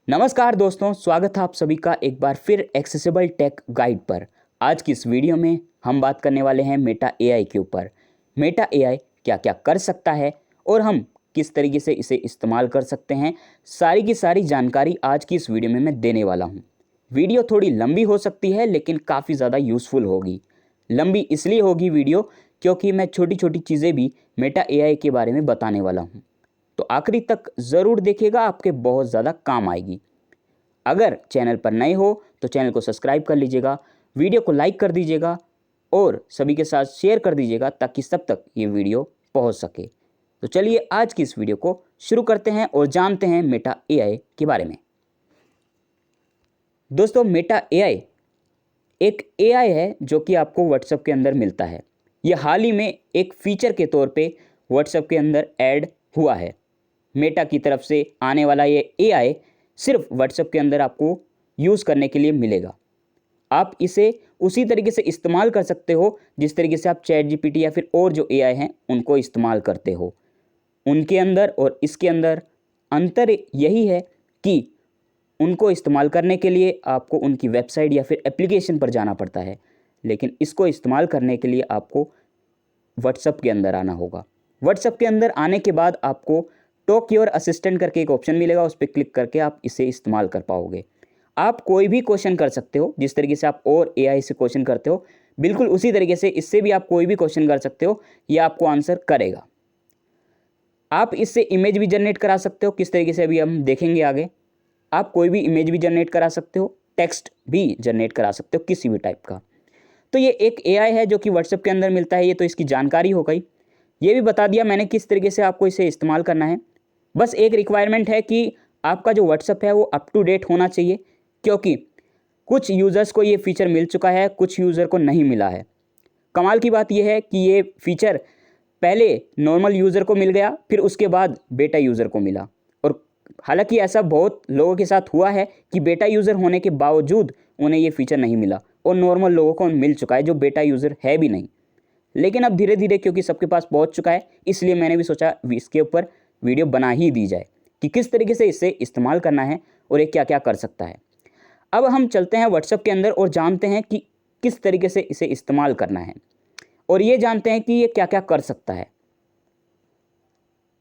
नमस्कार दोस्तों, स्वागत है आप सभी का एक बार फिर एक्सेसिबल टेक गाइड पर। आज की इस वीडियो में हम बात करने वाले हैं मेटा एआई के ऊपर। मेटा एआई क्या क्या कर सकता है और हम किस तरीके से इसे इस्तेमाल कर सकते हैं, सारी की सारी जानकारी आज की इस वीडियो में मैं देने वाला हूं। वीडियो थोड़ी लंबी हो सकती है लेकिन काफ़ी ज़्यादा यूज़फुल होगी। लंबी इसलिए होगी वीडियो क्योंकि मैं छोटी छोटी चीज़ें भी मेटा एआई के बारे में बताने वाला हूँ। तो आखिरी तक ज़रूर देखिएगा, आपके बहुत ज़्यादा काम आएगी। अगर चैनल पर नए हो तो चैनल को सब्सक्राइब कर लीजिएगा, वीडियो को लाइक कर दीजिएगा और सभी के साथ शेयर कर दीजिएगा ताकि सब तक ये वीडियो पहुंच सके। तो चलिए आज की इस वीडियो को शुरू करते हैं और जानते हैं मेटा एआई के बारे में। दोस्तों, मेटा एआई एक एआई है जो कि आपको व्हाट्सएप के अंदर मिलता है। ये हाल ही में एक फीचर के तौर पे व्हाट्सएप के अंदर ऐड हुआ है। मेटा की तरफ से आने वाला ये एआई सिर्फ व्हाट्सएप के अंदर आपको यूज़ करने के लिए मिलेगा। आप इसे उसी तरीके से इस्तेमाल कर सकते हो जिस तरीके से आप चैट जीपीटी या फिर और जो एआई हैं उनको इस्तेमाल करते हो। उनके अंदर और इसके अंदर अंतर यही है कि उनको इस्तेमाल करने के लिए आपको उनकी वेबसाइट या फिर एप्लीकेशन पर जाना पड़ता है, लेकिन इसको इस्तेमाल करने के लिए आपको व्हाट्सएप के अंदर आना होगा। व्हाट्सएप के अंदर आने के बाद आपको टॉक योर असिस्टेंट करके एक ऑप्शन मिलेगा, उस पर क्लिक करके आप इसे इस्तेमाल कर पाओगे। आप कोई भी क्वेश्चन कर सकते हो, जिस तरीके से आप और एआई से क्वेश्चन करते हो बिल्कुल उसी तरीके से इससे भी आप कोई भी क्वेश्चन कर सकते हो, ये आपको आंसर करेगा। आप इससे इमेज भी जनरेट करा सकते हो, किस तरीके से अभी हम देखेंगे आगे। आप कोई भी इमेज भी जनरेट करा सकते हो, टेक्स्ट भी जनरेट करा सकते हो किसी भी टाइप का। तो ये एक एआई है जो कि व्हाट्सएप के अंदर मिलता है। ये तो इसकी जानकारी हो गई, ये भी बता दिया मैंने किस तरीके से आपको इसे इस्तेमाल करना है। बस एक रिक्वायरमेंट है कि आपका जो व्हाट्सएप है वो अप टू डेट होना चाहिए, क्योंकि कुछ यूज़र्स को ये फ़ीचर मिल चुका है, कुछ यूज़र को नहीं मिला है। कमाल की बात यह है कि ये फ़ीचर पहले नॉर्मल यूज़र को मिल गया, फिर उसके बाद बेटा यूज़र को मिला। और हालांकि ऐसा बहुत लोगों के साथ हुआ है कि बेटा यूज़र होने के बावजूद उन्हें ये फ़ीचर नहीं मिला और नॉर्मल लोगों को मिल चुका है जो बेटा यूज़र है भी नहीं। लेकिन अब धीरे धीरे क्योंकि सबके पास पहुंच चुका है, इसलिए मैंने भी सोचा इसके ऊपर वीडियो बना ही दी जाए कि किस तरीके से इसे इस्तेमाल करना है और ये क्या क्या कर सकता है। अब हम चलते हैं व्हाट्सएप के अंदर और जानते हैं कि किस तरीके से इसे इस्तेमाल करना है और ये जानते हैं कि ये क्या क्या कर सकता है।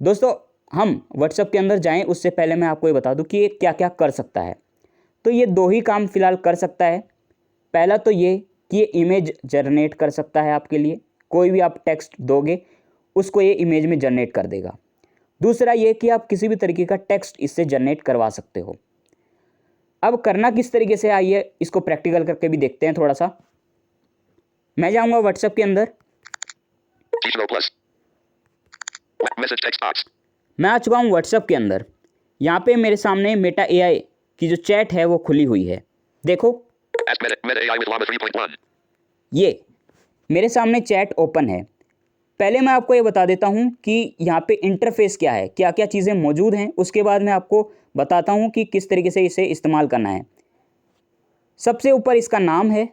दोस्तों, हम व्हाट्सएप के अंदर जाएं उससे पहले मैं आपको ये बता दूं कि ये क्या क्या कर सकता है। तो ये दो ही काम फिलहाल कर सकता है। पहला तो ये कि ये इमेज जनरेट कर सकता है आपके लिए, कोई भी आप टेक्स्ट दोगे उसको ये इमेज में जनरेट कर देगा। दूसरा ये कि आप किसी भी तरीके का टेक्स्ट इससे जनरेट करवा सकते हो। अब करना किस तरीके से, आइए इसको प्रैक्टिकल करके भी देखते हैं थोड़ा सा। मैं जाऊंगा व्हाट्सएप के अंदर, मैं आ चुका हूँ व्हाट्सएप के अंदर। यहाँ पे मेरे सामने मेटा एआई की जो चैट है वो खुली हुई है। देखो, ये मेरे सामने चैट ओपन है। पहले मैं आपको ये बता देता हूँ कि यहाँ पे इंटरफेस क्या है, क्या क्या चीज़ें मौजूद हैं, उसके बाद मैं आपको बताता हूँ कि किस तरीके से इसे इस्तेमाल करना है। सबसे ऊपर इसका नाम है,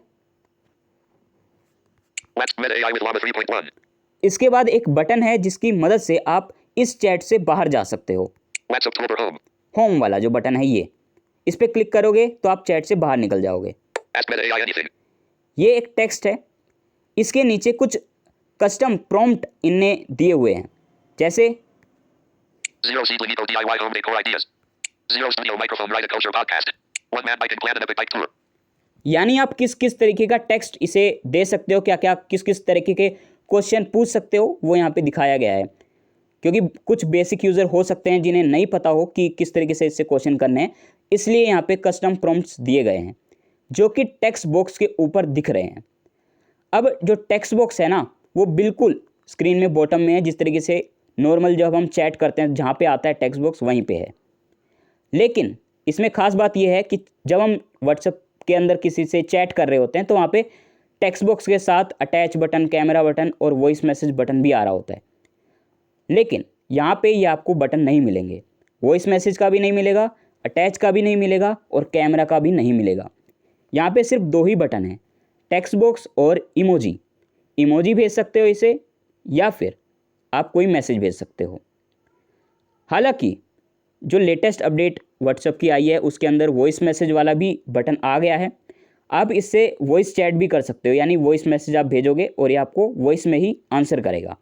इसके बाद एक बटन है जिसकी मदद से आप इस चैट से बाहर जा सकते हो। होम वाला जो बटन है ये, इस पर क्लिक करोगे तो आप चैट से बाहर निकल जाओगे। ये एक टेक्स्ट है, इसके नीचे कुछ कस्टम प्रॉम्प्ट इनने दिए हुए हैं, जैसे यानी आप किस किस तरीके का टेक्स्ट इसे दे सकते हो, क्या क्या किस किस तरीके के क्वेश्चन पूछ सकते हो, वो यहाँ पे दिखाया गया है। क्योंकि कुछ बेसिक यूज़र हो सकते हैं जिन्हें नहीं पता हो कि किस तरीके से इससे क्वेश्चन करने हैं, इसलिए यहाँ पे कस्टम प्रॉम्प्ट्स दिए गए हैं जो कि टेक्स्ट बॉक्स के ऊपर दिख रहे हैं। अब जो टेक्स्ट बॉक्स है ना, वो बिल्कुल स्क्रीन में बॉटम में है, जिस तरीके से नॉर्मल जब हम चैट करते हैं जहाँ पे आता है टेक्स्ट बॉक्स वहीं पे है। लेकिन इसमें ख़ास बात यह है कि जब हम व्हाट्सएप के अंदर किसी से चैट कर रहे होते हैं तो वहाँ पे टेक्स्ट बॉक्स के साथ अटैच बटन, कैमरा बटन और वॉइस मैसेज बटन भी आ रहा होता है। लेकिन यहाँ पे ये आपको बटन नहीं मिलेंगे, वॉइस मैसेज का भी नहीं मिलेगा, अटैच का भी नहीं मिलेगा और कैमरा का भी नहीं मिलेगा। यहाँ पे सिर्फ दो ही बटन हैं, टेक्स्ट बॉक्स और इमोजी। इमोजी भेज सकते हो इसे या फिर आप कोई मैसेज भेज सकते हो। हालांकि जो लेटेस्ट अपडेट व्हाट्सएप की आई है उसके अंदर वॉइस मैसेज वाला भी बटन आ गया है। आप इससे वॉइस चैट भी कर सकते हो, यानी वॉइस मैसेज आप भेजोगे और ये आपको वॉइस में ही आंसर करेगा।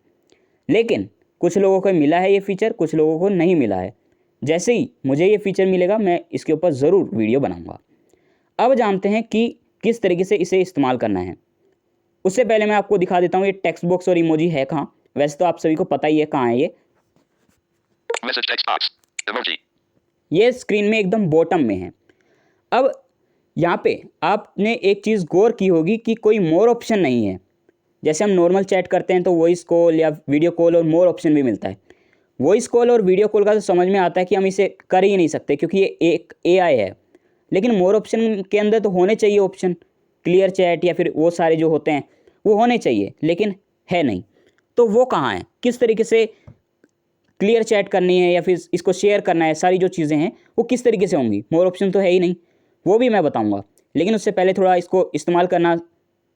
लेकिन कुछ लोगों को मिला है ये फ़ीचर, कुछ लोगों को नहीं मिला है। जैसे ही मुझे ये फ़ीचर मिलेगा मैं इसके ऊपर ज़रूर वीडियो बनाऊँगा। अब जानते हैं कि किस तरीके से इसे इस्तेमाल करना है। उससे पहले मैं आपको दिखा देता हूँ ये टेक्स्ट बॉक्स और इमोजी है कहाँ। वैसे तो आप सभी को पता ही है कहाँ है ये। Message text box. Emoji. ये स्क्रीन में एकदम बॉटम में है। अब यहाँ पे आपने एक चीज़ गौर की होगी कि कोई मोर ऑप्शन नहीं है। जैसे हम नॉर्मल चैट करते हैं तो वॉइस कॉल या वीडियो कॉल और मोर ऑप्शन भी मिलता है। वॉइस कॉल और वीडियो कॉल का तो समझ में आता है कि हम इसे कर ही नहीं सकते क्योंकि ये एक एआई है। लेकिन मोर ऑप्शन के अंदर तो होने चाहिए ऑप्शन, क्लियर चैट या फिर वो सारे जो होते हैं वो होने चाहिए, लेकिन है नहीं। तो वो कहाँ है, किस तरीके से क्लियर चैट करनी है या फिर इसको शेयर करना है, सारी जो चीज़ें हैं वो किस तरीके से होंगी। मोर ऑप्शन तो है ही नहीं, वो भी मैं बताऊँगा। लेकिन उससे पहले थोड़ा इसको इस्तेमाल करना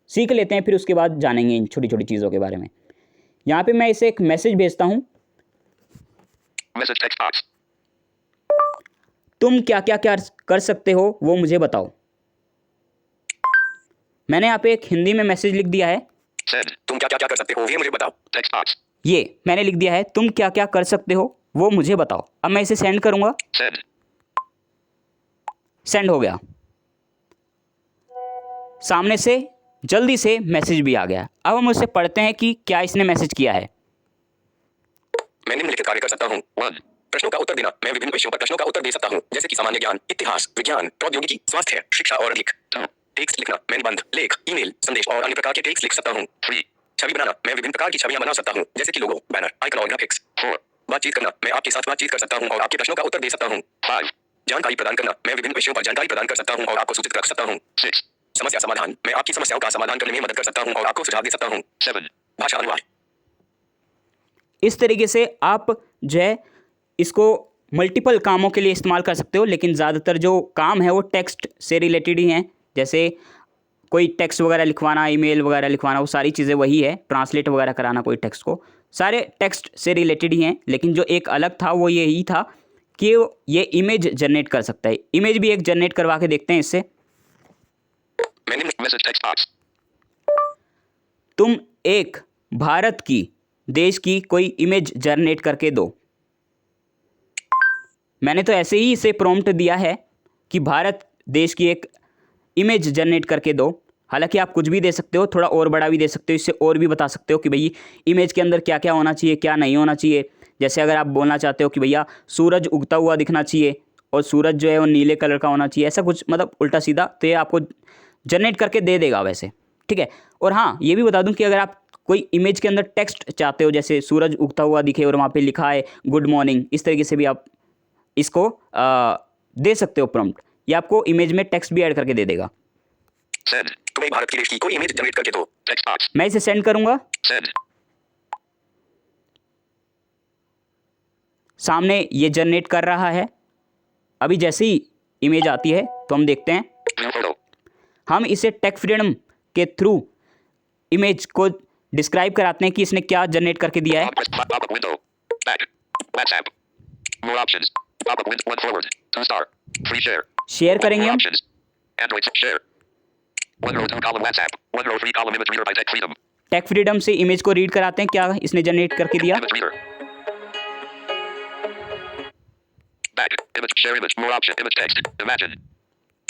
सीख लेते हैं, फिर उसके बाद जानेंगे इन छोटी छोटी चीज़ों के बारे में। यहाँ पे मैं इसे एक मैसेज भेजता हूँ, Message text box. तुम क्या क्या क्या कर सकते हो वो मुझे बताओ। मैंने यहाँ पे एक हिंदी में मैसेज लिख दिया है। Send. तुम क्या क्या कर सकते हो ये मुझे बताओ। Text box. ये मैंने लिख दिया है, तुम क्या क्या कर सकते हो वो मुझे बताओ। अब मैं इसे सेंड करूँगा। Send. सेंड हो गया, सामने से जल्दी से मैसेज भी आ गया। अब हम उससे पढ़ते हैं कि क्या इसने मैसेज किया है। मैं निम्नलिखित कार्य कर सकता हूँ। 1. प्रश्नों का उत्तर देना। मैं विभिन्न विषयों पर प्रश्नों का उत्तर दे सकता हूँ, जैसे कि सामान्य ज्ञान, इतिहास, विज्ञान, प्रौद्योगिकी, स्वास्थ्य, शिक्षा और अधिक। 2. टेक्स्ट लिखना। मैं निबंध, लेख, ईमेल, संदेश और अन्य प्रकार के टेक्स्ट लिख सकता हूँ। 3. छवि बनाना। मैं विभिन्न प्रकार की छवियां बना सकता हूँ, जैसे कि लोगो, बैनर, आइकन और ग्राफिक्स। 4. बातचीत करना। मैं आपके साथ बातचीत कर सकता हूँ और आपके प्रश्नों का उत्तर दे सकता हूँ। 5. जानकारी प्रदान करना। मैं विभिन्न विषयों पर जानकारी प्रदान कर सकता हूँ और आपको सूचित कर सकता हूँ। 6. समस्या समाधान। मैं आपकी समस्याओं का समाधान करने में मदद कर सकता हूँ और आपको सुझाव दे सकता हूँ। 7. भाषा अनुवाद। इस तरीके से आप जो है इसको मल्टीपल कामों के लिए इस्तेमाल कर सकते हो, लेकिन ज़्यादातर जो काम है वो टेक्स्ट से रिलेटेड ही हैं। जैसे कोई टेक्स्ट वगैरह लिखवाना, ईमेल वगैरह लिखवाना, वो सारी चीज़ें वही है। ट्रांसलेट वगैरह कराना कोई टेक्स्ट को, सारे टेक्स्ट से रिलेटेड ही हैं। लेकिन जो एक अलग था वो यही था कि ये इमेज जनरेट कर सकता है। इमेज भी एक जनरेट करवा के देखते हैं इससे। Message text box. तुम एक भारत की देश की कोई इमेज जनरेट करके दो। मैंने तो ऐसे ही इसे प्रॉम्प्ट दिया है कि भारत देश की एक इमेज जनरेट करके दो। हालांकि आप कुछ भी दे सकते हो, थोड़ा और बड़ा भी दे सकते हो, इससे और भी बता सकते हो कि भाई इमेज के अंदर क्या क्या होना चाहिए, क्या नहीं होना चाहिए। जैसे अगर आप बोलना चाहते हो कि भैया सूरज उगता हुआ दिखना चाहिए और सूरज जो है वो नीले कलर का होना चाहिए, ऐसा कुछ मतलब उल्टा सीधा, तो ये आपको जनरेट करके दे देगा वैसे, ठीक है। और हाँ, ये भी बता दूं कि अगर आप कोई इमेज के अंदर टेक्स्ट चाहते हो, जैसे सूरज उगता हुआ दिखे और वहाँ पे लिखा है गुड मॉर्निंग, इस तरीके से भी आप इसको दे सकते हो प्रॉम्प्ट। ये आपको इमेज में टेक्स्ट भी ऐड करके दे देगा। Send. तुम्हें भारत की देश की कोई इमेज जनरेट करके दो। Text box. मैं इसे सेंड करूँगा। Send. सामने ये जनरेट कर रहा है। अभी जैसे ही इमेज आती है तो हम देखते हैं। New photo. हम इसे टेक फ्रीडम के थ्रू इमेज को डिस्क्राइब कराते हैं कि इसने क्या जनरेट करके दिया है। Pop-up window. Back. WhatsApp. More options. Pop-up window. 1 forward. 2 star. Free share. Share करेंगे More हम। options. Android share. 1 row 2 column WhatsApp. 1 row 3 column image reader by Tech Freedom. Tech Freedom से इमेज को read कराते हैं क्या इसने generate करके दिया। Image reader. Back. Image share image. More option. Image text. Imagine.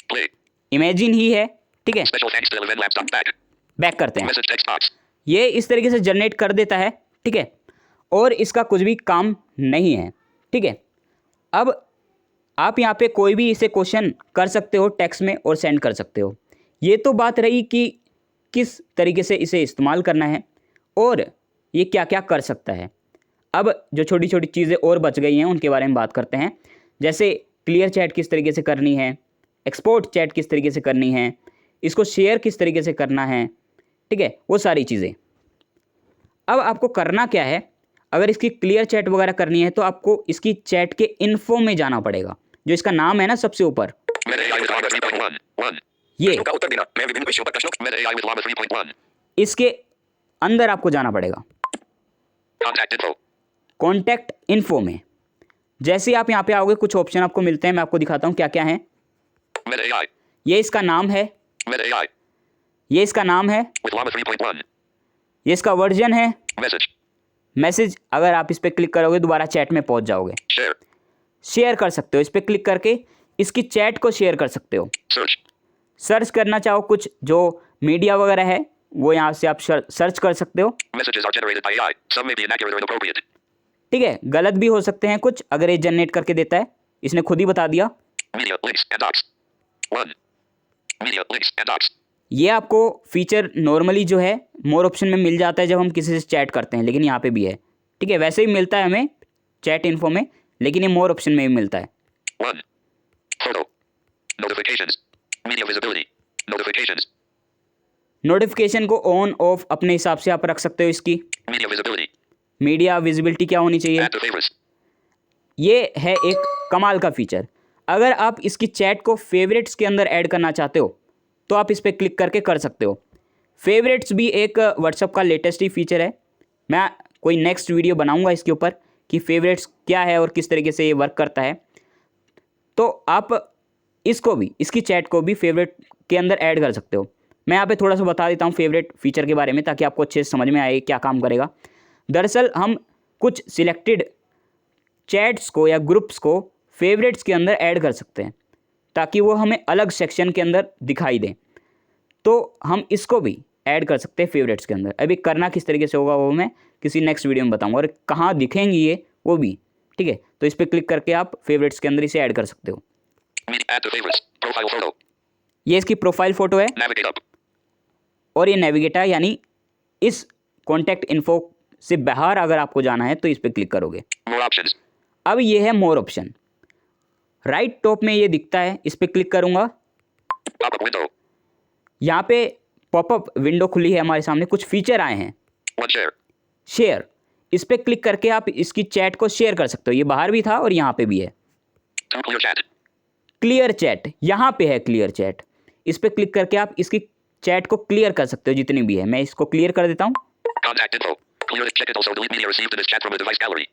Play. Imagine ही है, ठीक है। Special thanks to Eleven Labs. Back. Back करते हैं। Message text box. ये इस तरीके से जनरेट कर देता है, ठीक है। और इसका कुछ भी काम नहीं है, ठीक है। अब आप यहाँ पे कोई भी इसे क्वेश्चन कर सकते हो टेक्स्ट में और सेंड कर सकते हो। ये तो बात रही कि किस तरीके से इसे इस्तेमाल करना है और ये क्या क्या कर सकता है। अब जो छोटी छोटी चीज़ें और बच गई हैं उनके बारे में बात करते हैं। जैसे क्लियर चैट किस तरीके से करनी है, एक्सपोर्ट चैट किस तरीके से करनी है, इसको शेयर किस तरीके से करना है, ठीक है, वो सारी चीज़ें। अब आपको करना क्या है, अगर इसकी क्लियर चैट वगैरह करनी है तो आपको इसकी चैट के इन्फो में जाना पड़ेगा, जो इसका नाम है ना सबसे ऊपर, Meta AI with Llama 3.1. ये प्रश्नों का उत्तर देना। मैं विभिन्न विषयों पर प्रश्नों। Meta AI with Llama 3.1. इसके अंदर आपको जाना पड़ेगा Contact info. कॉन्टैक्ट इन्फो में। जैसे ही आप यहाँ पे आओगे कुछ ऑप्शन आपको मिलते हैं, मैं आपको दिखाता हूँ क्या क्या है। Meta AI. ये इसका नाम है, Meta AI. ये इसका नाम है, With Llama 3.1. ये इसका वर्जन है। Message. मैसेज, अगर आप इस पर क्लिक करोगे दोबारा चैट में पहुँच जाओगे। Share. शेयर कर सकते हो, इस पर क्लिक करके इसकी चैट को शेयर कर सकते हो। Search. सर्च करना चाहो कुछ जो मीडिया वगैरह है वो यहाँ से आप सर्च कर सकते हो। Messages are generated by AI. Some may be inaccurate or inappropriate. ठीक है, गलत भी हो सकते हैं कुछ, अगर ये जनरेट करके देता है, इसने खुद ही बता दिया। Media links and docs. 1. Media links and docs. ये आपको फीचर नॉर्मली जो है मोर ऑप्शन में मिल जाता है जब हम किसी से चैट करते हैं, लेकिन यहाँ पे भी है। ठीक है, वैसे ही मिलता है हमें चैट इन्फो में, लेकिन ये मोर ऑप्शन में भी मिलता है। 1. Photo. Notifications. Media visibility. Notifications. Notification को ऑन ऑफ अपने हिसाब से आप रख सकते हो इसकी। Media visibility. मीडिया विजिबिलिटी क्या होनी चाहिए, Add to favorites. ये है एक कमाल का फीचर। अगर आप इसकी चैट को फेवरेट्स के अंदर ऐड करना चाहते हो तो आप इस पर क्लिक करके कर सकते हो। फेवरेट्स भी एक व्हाट्सअप का लेटेस्ट ही फीचर है। मैं कोई नेक्स्ट वीडियो बनाऊंगा इसके ऊपर कि फेवरेट्स क्या है और किस तरीके से ये वर्क करता है। तो आप इसको भी, इसकी चैट को भी फेवरेट के अंदर ऐड कर सकते हो। मैं यहाँ पे थोड़ा सा बता देता हूँ फेवरेट फीचर के बारे में, ताकि आपको अच्छे से समझ में आए क्या काम करेगा। दरअसल हम कुछ सिलेक्टेड चैट्स को या ग्रुप्स को फेवरेट्स के अंदर ऐड कर सकते हैं ताकि वो हमें अलग सेक्शन के अंदर दिखाई दें। तो हम इसको भी ऐड कर सकते हैं फेवरेट्स के अंदर। अभी करना किस तरीके से होगा वो मैं किसी नेक्स्ट वीडियो में बताऊंगा, और कहाँ दिखेंगी ये वो भी। ठीक है, तो इस पर क्लिक करके आप फेवरेट्स के अंदर इसे ऐड कर सकते हो। Add to favorites. Profile photo. ये इसकी प्रोफाइल फ़ोटो है Navigate up. और ये नेविगेट है, यानी इस कॉन्टैक्ट इन्फो से बाहर अगर आपको जाना है तो इस पर क्लिक करोगे। More options. अब ये है मोर ऑप्शन, राइट टॉप में ये दिखता है, इस पर क्लिक करूँगा। Pop-up window. यहाँ पे पॉपअप विंडो खुली है हमारे सामने, कुछ फीचर आए हैं। One share. शेयर, इस पर क्लिक करके आप इसकी चैट को शेयर कर सकते हो। ये बाहर भी था और यहाँ पे भी है। Two clear chat. Clear chat, यहाँ पे है क्लियर चैट, इस पर क्लिक करके आप इसकी चैट को क्लियर कर सकते हो जितनी भी है। मैं इसको क्लियर कर देता हूँ। Contact info. Clear it. Check it. Also delete media received in this chat from the device gallery.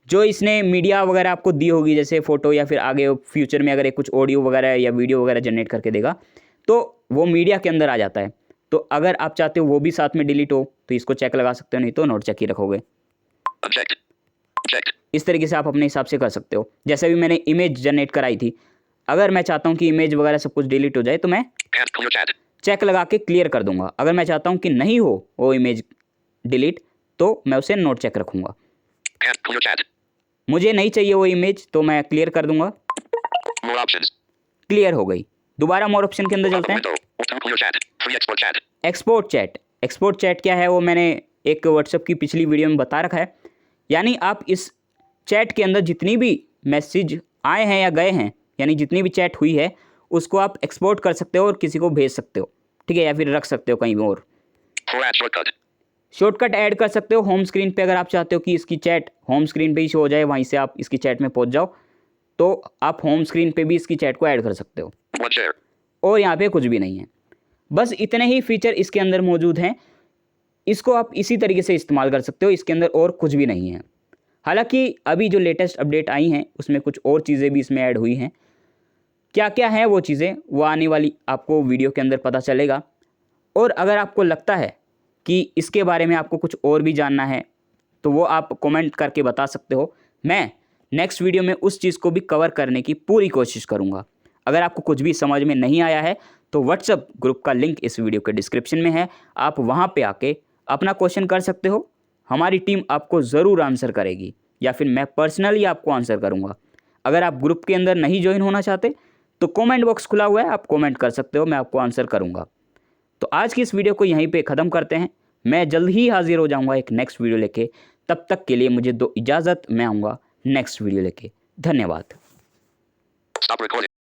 जो इसने मीडिया वगैरह आपको दी होगी, जैसे फ़ोटो या फिर आगे फ्यूचर में अगर ये कुछ ऑडियो वगैरह या वीडियो वगैरह जनरेट करके देगा तो वो मीडिया के अंदर आ जाता है। तो अगर आप चाहते हो वो भी साथ में डिलीट हो तो इसको चेक लगा सकते हो, नहीं तो नोट चेक ही रखोगे। Unchecked. Checked. इस तरीके से आप अपने हिसाब से कर सकते हो। जैसे भी मैंने इमेज जनरेट कराई थी, अगर मैं चाहता हूँ कि इमेज वगैरह सब कुछ डिलीट हो जाए तो मैं Can't clear chat. चेक लगा के क्लियर कर दूंगा। अगर मैं चाहता हूँ कि नहीं हो वो इमेज डिलीट तो मैं उसे नोट चेक रखूँगा। Can't clear chat. मुझे नहीं चाहिए वो इमेज तो मैं क्लियर कर दूंगा। More options. क्लियर हो गई। दोबारा मोर ऑप्शन के अंदर चलते हैं। Window. Two clear chat. Free export chat. Export chat, export chat क्या है वो मैंने एक व्हाट्सएप की पिछली वीडियो में बता रखा है। यानी आप इस चैट के अंदर जितनी भी मैसेज आए हैं या गए हैं, यानी जितनी भी चैट हुई है उसको आप एक्सपोर्ट कर सकते हो और किसी को भेज सकते हो। ठीक है, या फिर रख सकते हो कहीं और। Format shortcut. शॉर्टकट ऐड कर सकते हो होम स्क्रीन पे। अगर आप चाहते हो कि इसकी चैट होम स्क्रीन पे ही शो हो जाए, वहीं से आप इसकी चैट में पहुंच जाओ, तो आप होम स्क्रीन पे भी इसकी चैट को ऐड कर सकते हो। One share. और यहाँ पे कुछ भी नहीं है, बस इतने ही फीचर इसके अंदर मौजूद हैं। इसको आप इसी तरीके से इस्तेमाल कर सकते हो, इसके अंदर और कुछ भी नहीं है। हालांकि अभी जो लेटेस्ट अपडेट आई हैं उसमें कुछ और चीज़ें भी इसमें ऐड हुई हैं। क्या क्या हैं वो चीज़ें, वो आने वाली आपको वीडियो के अंदर पता चलेगा। और अगर आपको लगता है कि इसके बारे में आपको कुछ और भी जानना है तो वो आप कमेंट करके बता सकते हो। मैं नेक्स्ट वीडियो में उस चीज़ को भी कवर करने की पूरी कोशिश करूँगा। अगर आपको कुछ भी समझ में नहीं आया है तो व्हाट्सएप ग्रुप का लिंक इस वीडियो के डिस्क्रिप्शन में है, आप वहाँ पे आके अपना क्वेश्चन कर सकते हो। हमारी टीम आपको ज़रूर आंसर करेगी या फिर मैं पर्सनली आपको आंसर करूँगा। अगर आप ग्रुप के अंदर नहीं ज्वाइन होना चाहते तो कमेंट बॉक्स खुला हुआ है, आप कमेंट कर सकते हो, मैं आपको आंसर करूँगा। तो आज की इस वीडियो को यहीं पे ख़त्म करते हैं। मैं जल्द ही हाजिर हो जाऊँगा एक नेक्स्ट वीडियो लेके। तब तक के लिए मुझे दो इजाज़त, मैं आऊँगा नेक्स्ट वीडियो लेके। धन्यवाद। Stop recording.